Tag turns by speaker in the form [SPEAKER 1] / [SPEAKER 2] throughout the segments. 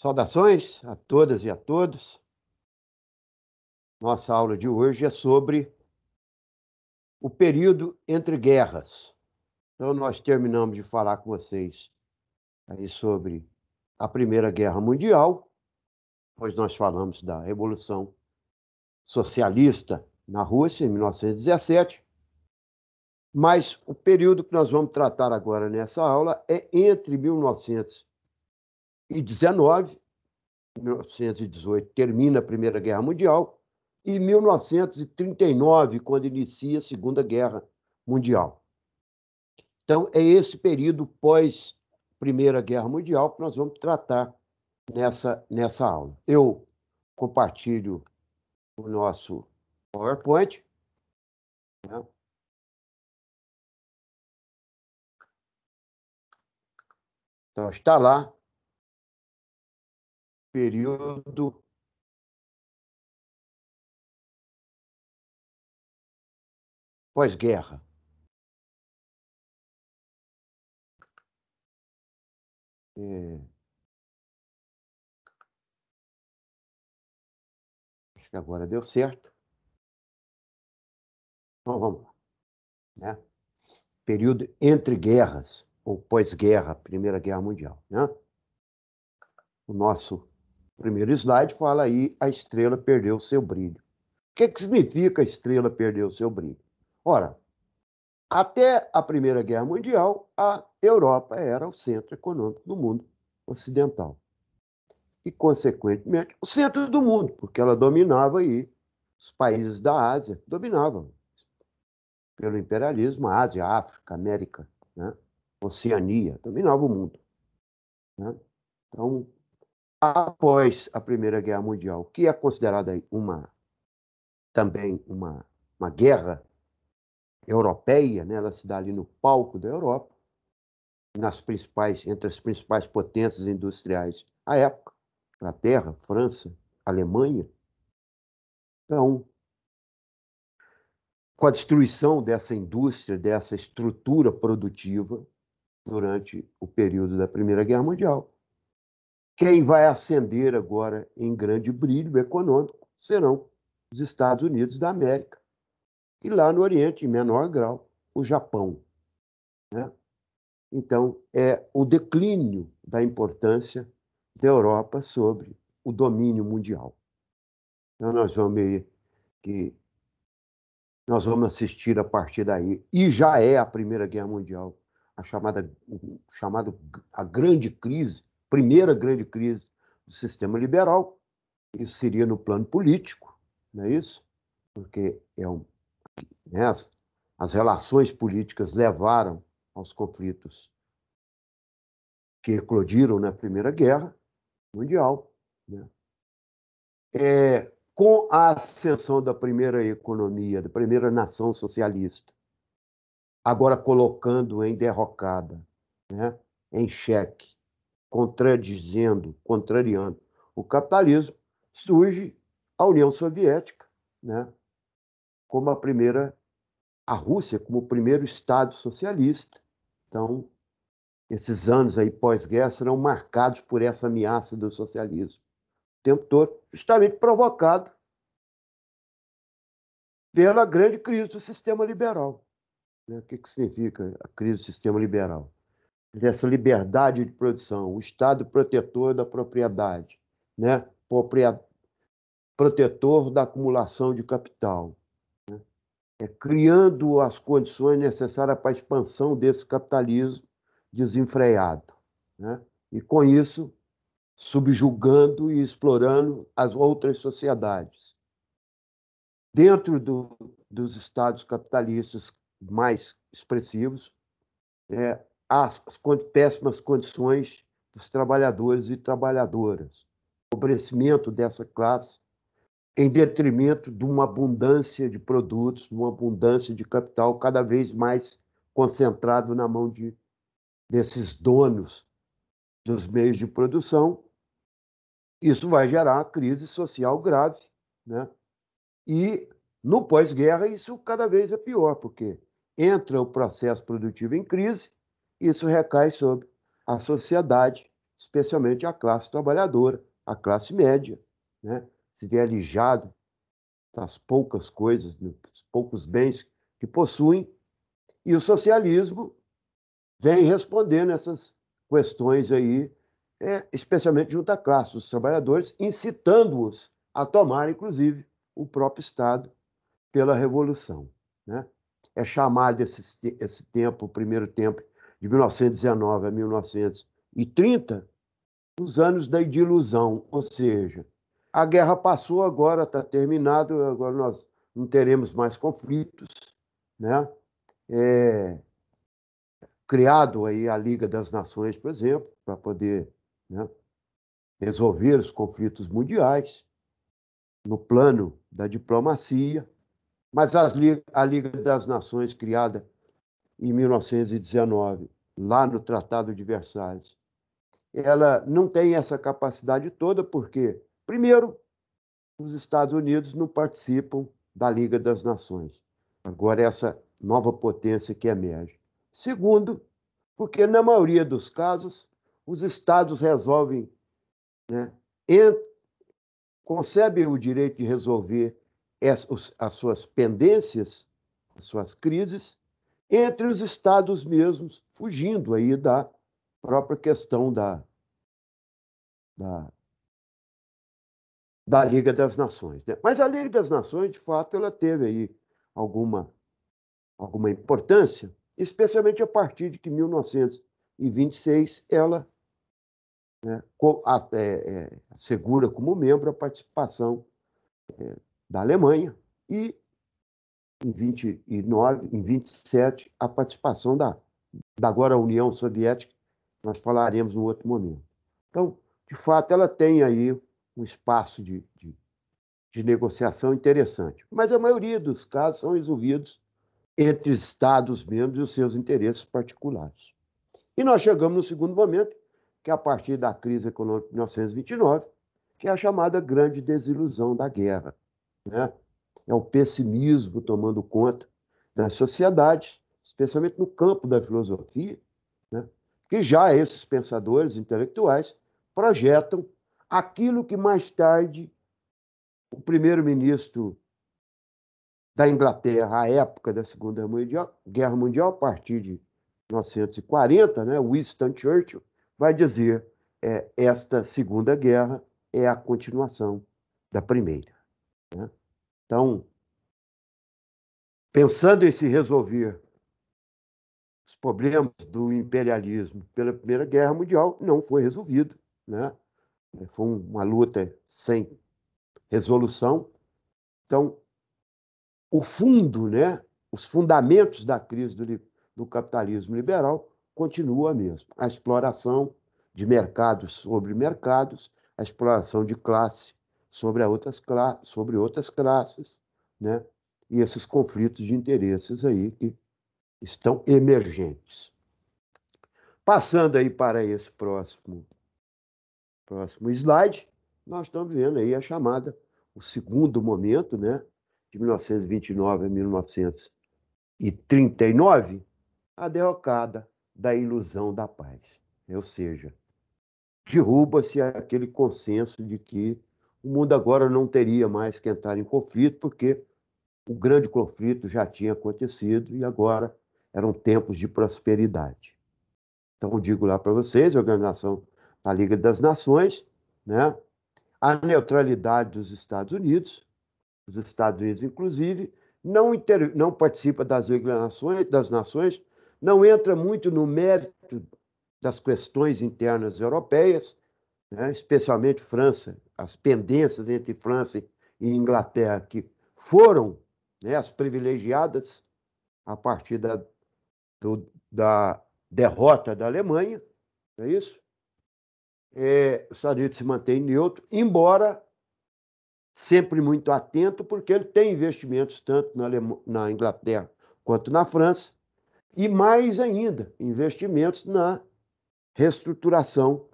[SPEAKER 1] Saudações a todas e a todos. Nossa aula de hoje é sobre o período entre guerras. Então, nós terminamos de falar com vocês aí sobre a Primeira Guerra Mundial, pois nós falamos da Revolução Socialista na Rússia, em 1917, mas o período que nós vamos tratar agora nessa aula é entre 1919 1918 termina a Primeira Guerra Mundial, e 1939, quando inicia a Segunda Guerra Mundial. Então, é esse período pós-Primeira Guerra Mundial que nós vamos tratar nessa aula. Eu compartilho o nosso PowerPoint, né? Então, está lá, período pós-guerra. Acho que agora deu certo. Então, vamos lá, né? Período entre guerras, ou pós-guerra, Primeira Guerra Mundial, né? O nosso primeiro slide fala aí, a estrela perdeu seu brilho. O que significa a estrela perdeu seu brilho? Ora, até a Primeira Guerra Mundial, a Europa era o centro econômico do mundo ocidental. E, consequentemente, o centro do mundo, porque ela dominava aí os países da Ásia, dominavam pelo imperialismo, a Ásia, a África, a América, né? Oceania, dominava o mundo, né? Então, após a Primeira Guerra Mundial, que é considerada também uma guerra europeia, né? Ela se dá ali no palco da Europa, entre as principais potências industriais à época, Inglaterra, França, Alemanha. Então, com a destruição dessa indústria, dessa estrutura produtiva durante o período da Primeira Guerra Mundial, quem vai ascender agora em grande brilho econômico serão os Estados Unidos da América. E lá no Oriente, em menor grau, o Japão, né? Então, é o declínio da importância da Europa sobre o domínio mundial. Então, nós vamos assistir a partir daí, e já é a Primeira Guerra Mundial, chamada a grande crise, primeira grande crise do sistema liberal. Isso seria no plano político, não é isso? Porque né, as relações políticas levaram aos conflitos que eclodiram na Primeira Guerra Mundial, né? Com a ascensão da primeira economia, da primeira nação socialista, agora colocando em derrocada, né, em xeque, contrariando o capitalismo, surge a União Soviética, né, como a Rússia como o primeiro Estado socialista. Então, esses anos aí pós-guerra serão marcados por essa ameaça do socialismo o tempo todo, justamente provocado pela grande crise do sistema liberal. O que significa a crise do sistema liberal? Dessa liberdade de produção, o Estado protetor da propriedade, né? Protetor da acumulação de capital, né? Criando as condições necessárias para a expansão desse capitalismo desenfreado, né? E, com isso, subjugando e explorando as outras sociedades. Dentro dos estados capitalistas mais expressivos, as péssimas condições dos trabalhadores e trabalhadoras, o empobrecimento dessa classe em detrimento de uma abundância de produtos, de uma abundância de capital cada vez mais concentrado na mão desses donos dos meios de produção. Isso vai gerar uma crise social grave, né? E, no pós-guerra, isso cada vez é pior, porque entra o processo produtivo em crise, e isso recai sobre a sociedade, especialmente a classe trabalhadora, a classe média, né? Se vê alijado das poucas coisas, dos poucos bens que possuem, e o socialismo vem respondendo essas questões aí, especialmente junto à classe dos trabalhadores, incitando-os a tomar, inclusive, o próprio Estado pela Revolução, né? É chamado esse tempo, o primeiro tempo, de 1919 a 1930, os anos da ilusão, ou seja, a guerra passou, agora está terminado, agora nós não teremos mais conflitos, né? É, criado aí a Liga das Nações, por exemplo, para poder, né, resolver os conflitos mundiais no plano da diplomacia, mas a Liga das Nações, criada em 1919, lá no Tratado de Versalhes, ela não tem essa capacidade toda, porque, primeiro, os Estados Unidos não participam da Liga das Nações. Agora, essa nova potência que emerge. Segundo, porque, na maioria dos casos, os Estados resolvem, né, concebem o direito de resolver as suas pendências, as suas crises, entre os Estados mesmos, fugindo aí da própria questão da, da Liga das Nações, né? Mas a Liga das Nações, de fato, ela teve aí alguma importância, especialmente a partir de que, em 1926, ela, né, assegura como membro a participação da Alemanha e, em 29, em 27, a participação da agora União Soviética, nós falaremos no outro momento. Então, de fato, ela tem aí um espaço de negociação interessante. Mas a maioria dos casos são resolvidos entre Estados membros e os seus interesses particulares. E nós chegamos no segundo momento, que é a partir da crise econômica de 1929, que é a chamada grande desilusão da guerra, né? É o pessimismo tomando conta das sociedades, especialmente no campo da filosofia, né? Que já esses pensadores intelectuais projetam aquilo que mais tarde o primeiro-ministro da Inglaterra, à época da Segunda Guerra Mundial, a partir de 1940, né, Winston Churchill, vai dizer: esta Segunda Guerra é a continuação da Primeira, né? Então, pensando em se resolver os problemas do imperialismo pela Primeira Guerra Mundial, não foi resolvido, né? Foi uma luta sem resolução. Então, o fundo, né, os fundamentos da crise do capitalismo liberal continua a mesma. A exploração de mercados sobre mercados, a exploração de classe sobre outras classes, né? E esses conflitos de interesses aí que estão emergentes. Passando aí para esse próximo slide, nós estamos vendo aí o segundo momento, né? De 1929 a 1939, a derrocada da ilusão da paz. Ou seja, derruba-se aquele consenso de que o mundo agora não teria mais que entrar em conflito, porque o grande conflito já tinha acontecido e agora eram tempos de prosperidade. Então, eu digo lá para vocês, a Organização da Liga das Nações, né, a neutralidade dos Estados Unidos, os Estados Unidos, inclusive, não participa das nações, não entra muito no mérito das questões internas europeias, né, especialmente França, as pendências entre França e Inglaterra, que foram, né, as privilegiadas a partir da derrota da Alemanha, não é isso? Os Estados Unidos se mantém neutro, embora sempre muito atento, porque ele tem investimentos tanto na Inglaterra quanto na França, e mais ainda, investimentos na reestruturação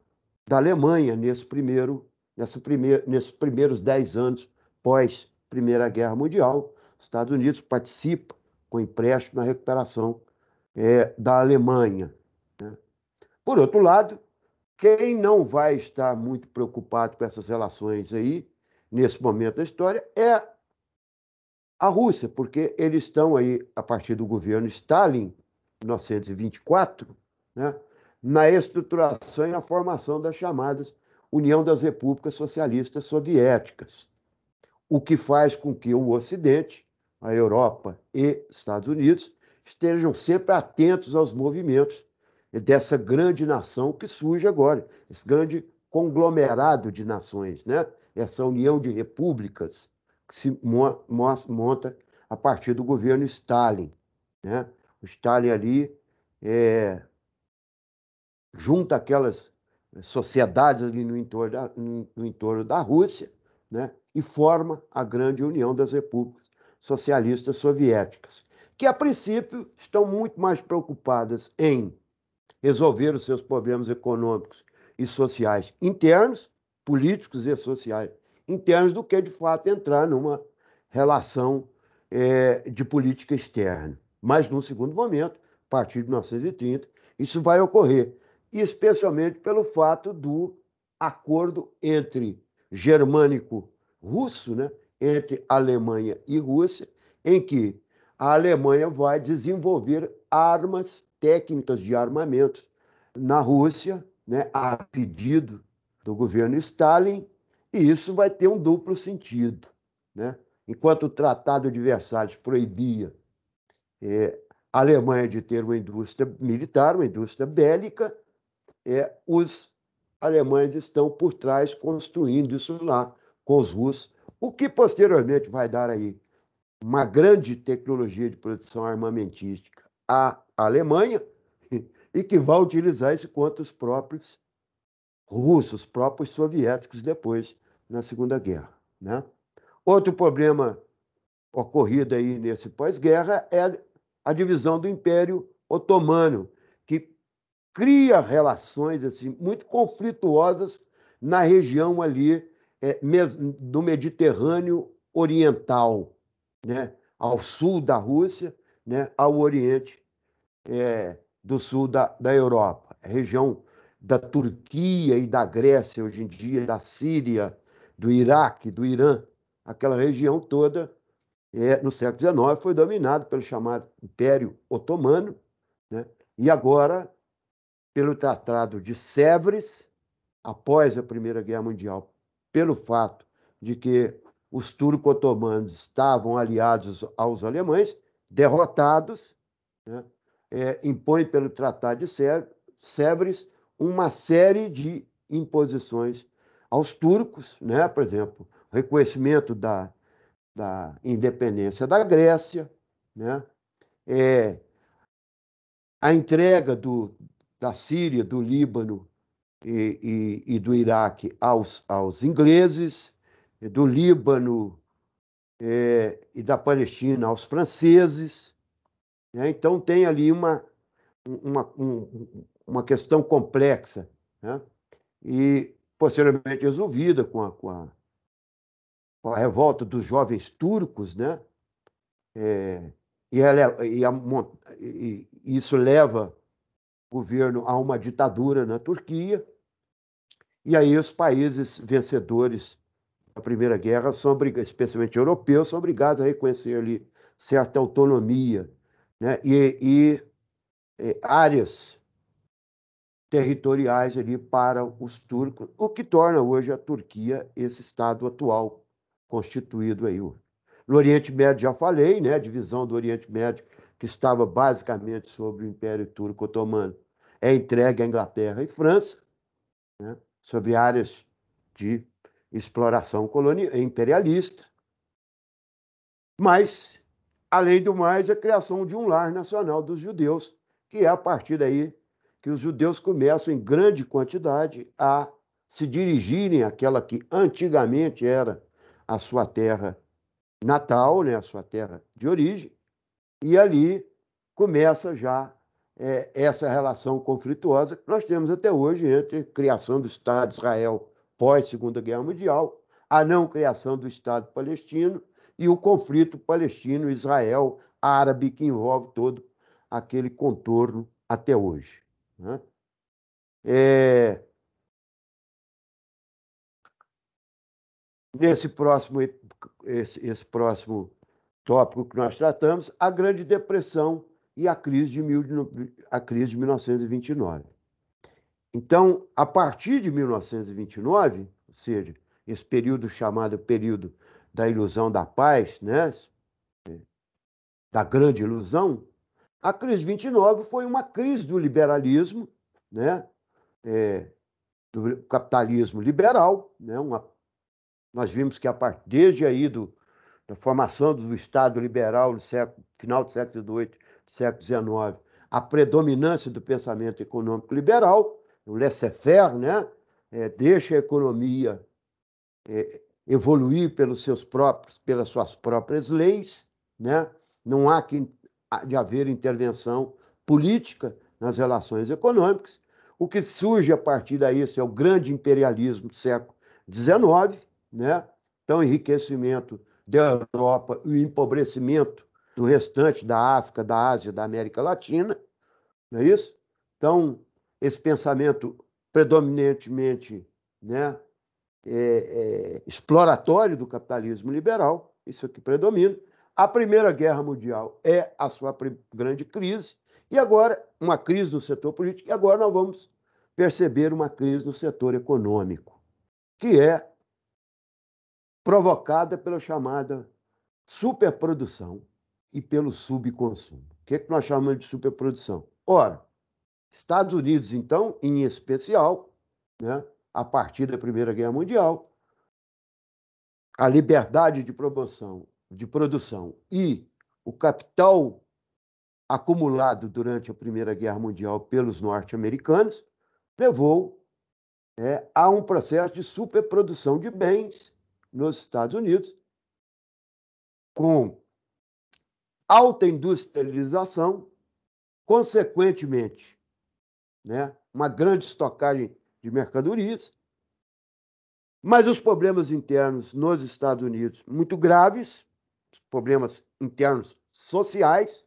[SPEAKER 1] da Alemanha nesses primeiros 10 anos pós Primeira Guerra Mundial. Os Estados Unidos participam com empréstimo na recuperação da Alemanha. Por outro lado, Quem não vai estar muito preocupado com essas relações aí, nesse momento da história, é a Rússia, porque eles estão aí, a partir do governo Stalin, em 1924, né, na estruturação e na formação das chamadas União das Repúblicas Socialistas Soviéticas, o que faz com que o Ocidente, a Europa e Estados Unidos, estejam sempre atentos aos movimentos dessa grande nação que surge agora, esse grande conglomerado de nações, né? Essa união de repúblicas que se monta a partir do governo Stalin, né? O Stalin ali junta aquelas sociedades ali no entorno da Rússia, né? E forma a grande União das Repúblicas Socialistas Soviéticas, que a princípio estão muito mais preocupadas em resolver os seus problemas econômicos e sociais internos, políticos e sociais internos, do que, de fato, entrar numa relação de política externa. Mas, num segundo momento, a partir de 1930, isso vai ocorrer, especialmente pelo fato do acordo entre germânico-russo, né, entre Alemanha e Rússia, em que a Alemanha vai desenvolver armas, técnicas de armamento na Rússia, né, a pedido do governo Stalin, e isso vai ter um duplo sentido, né? Enquanto o Tratado de Versalhes proibia a Alemanha de ter uma indústria militar, uma indústria bélica, os alemães estão por trás construindo isso lá com os russos, o que posteriormente vai dar aí uma grande tecnologia de produção armamentística à Alemanha e que vai utilizar isso contra os próprios russos, os próprios soviéticos depois, na Segunda Guerra, né? Outro problema ocorrido aí nesse pós-guerra é a divisão do Império Otomano, que cria relações assim, muito conflituosas na região ali do Mediterrâneo Oriental, né? Ao sul da Rússia, né? Ao oriente do sul da Europa, a região da Turquia e da Grécia hoje em dia, da Síria, do Iraque, do Irã, aquela região toda, no século XIX, foi dominada pelo chamado Império Otomano, né? E agora, pelo Tratado de Sèvres, após a Primeira Guerra Mundial, pelo fato de que os turco-otomanos estavam aliados aos alemães, derrotados, né? Impõe pelo Tratado de Sèvres uma série de imposições aos turcos, né? Por exemplo, o reconhecimento da independência da Grécia, né? A entrega da Síria, do Líbano e do Iraque aos ingleses, do Líbano e da Palestina aos franceses, né? Então, tem ali uma questão complexa, né? E posteriormente resolvida com a revolta dos jovens turcos, né? E isso leva o governo a uma ditadura na Turquia, e aí os países vencedores da Primeira Guerra, especialmente europeus, são obrigados a reconhecer ali certa autonomia, né? Áreas territoriais ali para os turcos, o que torna hoje a Turquia esse estado atual constituído aí. No Oriente Médio, já falei, né? A divisão do Oriente Médio, que estava basicamente sob o Império Turco Otomano, é entregue à Inglaterra e França, né? Sobre áreas de exploração imperialista. Mas, além do mais, a criação de um lar nacional dos judeus, que é a partir daí que os judeus começam, em grande quantidade, a se dirigirem àquela que antigamente era a sua terra natal, né, a sua terra de origem, e ali começa já essa relação conflituosa que nós temos até hoje entre a criação do Estado de Israel pós-Segunda Guerra Mundial, a não criação do Estado palestino e o conflito palestino-Israel árabe que envolve todo aquele contorno até hoje, né? nesse próximo, esse próximo tópico que nós tratamos, a Grande Depressão e a crise de 1929. Então, a partir de 1929, ou seja, esse período chamado período da ilusão da paz, né, da grande ilusão, a crise de 29 foi uma crise do liberalismo, né, do capitalismo liberal, né, nós vimos que desde aí da formação do Estado liberal no final do século XVIII, século XIX, a predominância do pensamento econômico liberal, o laissez-faire, né? Deixa a economia evoluir pelas suas próprias leis, né? Não há de haver intervenção política nas relações econômicas. O que surge a partir daí é o grande imperialismo do século XIX, né? Então, enriquecimento da Europa e o empobrecimento do restante da África, da Ásia, da América Latina, não é isso? Então, esse pensamento predominantemente, né, exploratório do capitalismo liberal, isso aqui predomina. A Primeira Guerra Mundial é a sua grande crise, e agora uma crise no setor político, e agora nós vamos perceber uma crise no setor econômico, que é provocada pela chamada superprodução e pelo subconsumo. O que nós chamamos de superprodução? Ora, Estados Unidos, então, em especial, né, a partir da Primeira Guerra Mundial, a liberdade de produção e o capital acumulado durante a Primeira Guerra Mundial pelos norte-americanos levou a um processo de superprodução de bens nos Estados Unidos, com alta industrialização, consequentemente, né, uma grande estocagem de mercadorias, mas os problemas internos nos Estados Unidos muito graves, problemas internos sociais,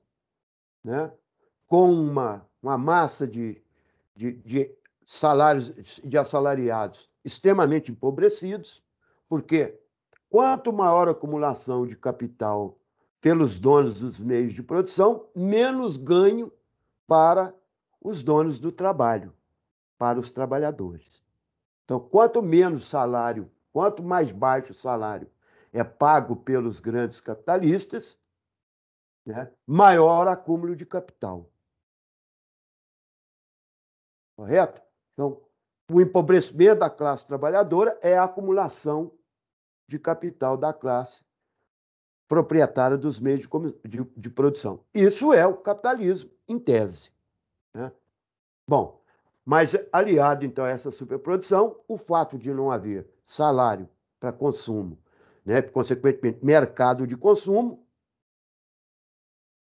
[SPEAKER 1] né, com uma massa de salários de assalariados extremamente empobrecidos, porque quanto maior a acumulação de capital pelos donos dos meios de produção, menos ganho para os donos do trabalho, para os trabalhadores. Então, quanto menos salário, quanto mais baixo o salário é pago pelos grandes capitalistas, né, maior acúmulo de capital. Correto? Então, o empobrecimento da classe trabalhadora é a acumulação de capital da classe proprietária dos meios de produção. Isso é o capitalismo, em tese. Né? Bom, mas aliado, então, a essa superprodução, o fato de não haver salário para consumo, né? Consequentemente, mercado de consumo,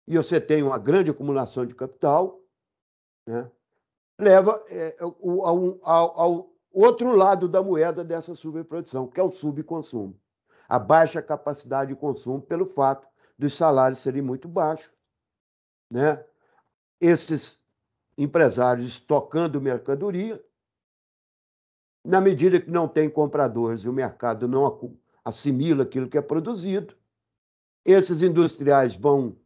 [SPEAKER 1] e você tem uma grande acumulação de capital, né? Leva ao outro lado da moeda dessa superprodução, que é o subconsumo. A baixa capacidade de consumo pelo fato dos salários serem muito baixos, né? Esses empresários estocando mercadoria, na medida que não tem compradores e o mercado não assimila aquilo que é produzido, esses industriais vão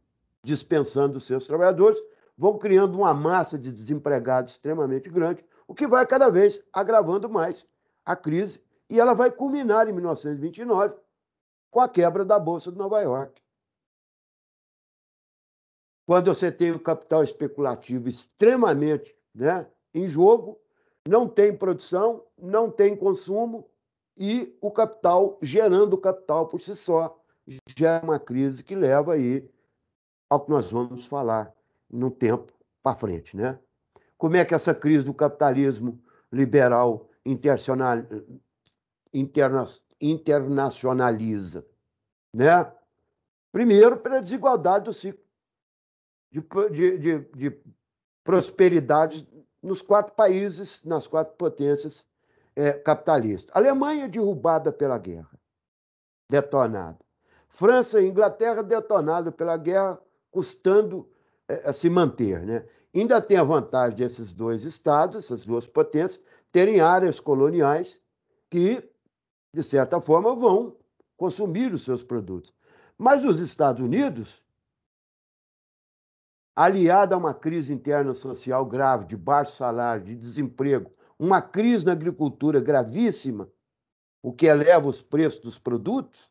[SPEAKER 1] dispensando seus trabalhadores, vão criando uma massa de desempregados extremamente grande, o que vai cada vez agravando mais a crise, e ela vai culminar em 1929 com a quebra da Bolsa de Nova York. Quando você tem o capital especulativo extremamente, né, em jogo, não tem produção, não tem consumo, e o capital, gerando capital por si só, gera uma crise que leva aí ao que nós vamos falar no tempo para frente, né? Como é que essa crise do capitalismo liberal internacionaliza, né? Primeiro, pela desigualdade do ciclo de prosperidade nos 4 países, nas 4 potências capitalistas. Alemanha derrubada pela guerra, detonada. França e Inglaterra detonada pela guerra, custando se manter, né? Ainda tem a vantagem desses 2 estados, essas 2 potências, terem áreas coloniais que de certa forma, vão consumir os seus produtos. Mas os Estados Unidos, aliada a uma crise interna social grave, de baixo salário, de desemprego, uma crise na agricultura gravíssima, o que eleva os preços dos produtos,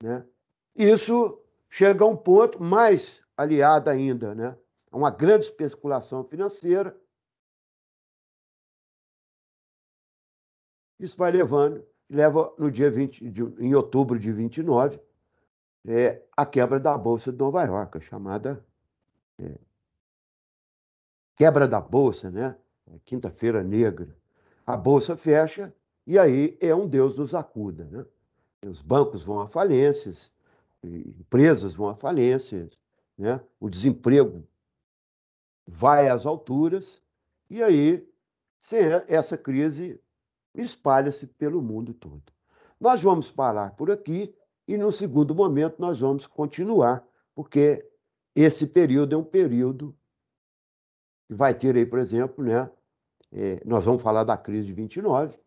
[SPEAKER 1] né? Isso chega a um ponto mais aliado ainda, né, a uma grande especulação financeira. Isso vai levando, leva no dia 20, em outubro de 29, a quebra da Bolsa de Nova York, a chamada quebra da Bolsa, né? Quinta-feira Negra. A Bolsa fecha e aí é um Deus nos acuda, né? Os bancos vão à falências, empresas vão à falência, né? O desemprego vai às alturas e aí essa crise espalha-se pelo mundo todo. Nós vamos parar por aqui e, no segundo momento, nós vamos continuar, porque esse período é um período que vai ter aí, por exemplo, né, nós vamos falar da crise de 29,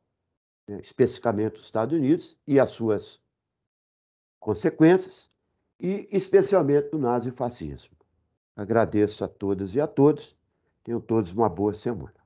[SPEAKER 1] né, especificamente dos Estados Unidos e as suas consequências, e especialmente do nazifascismo. Agradeço a todas e a todos. Tenham todos uma boa semana.